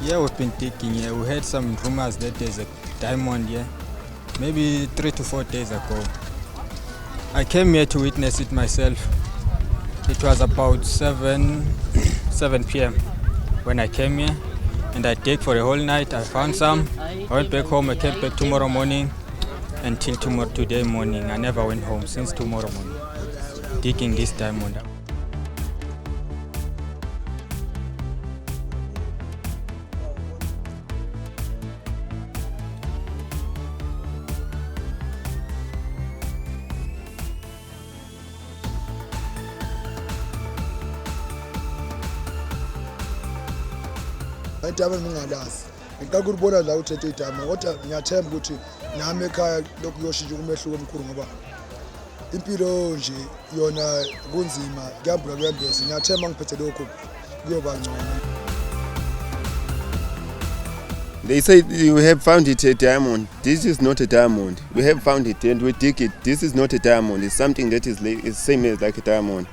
Yeah, we've been digging here. We heard some rumors that there's a diamond here, maybe 3 to 4 days ago. I came here to witness it myself. It was about 7 p.m. when I came here, and I dug for the whole night. I found some. I went back home. I came back tomorrow morning until today morning. I never went home since tomorrow morning, digging this diamond up. Diamond ngingalazi ngicela ukubona la uthethe idiamond kodwa ngiyathemba ukuthi nami ekhaya lokhu kuyoshintsha umehluko omkhulu ngoba impilo nje yona kunzima kuyambula kuyambeza ngiyathemba ngiphethe lokho kuyoba ngcono. They say we have found it a diamond. This is not a diamond. We have found it and we dig it. This is not a diamond. It's something that is same as like a diamond.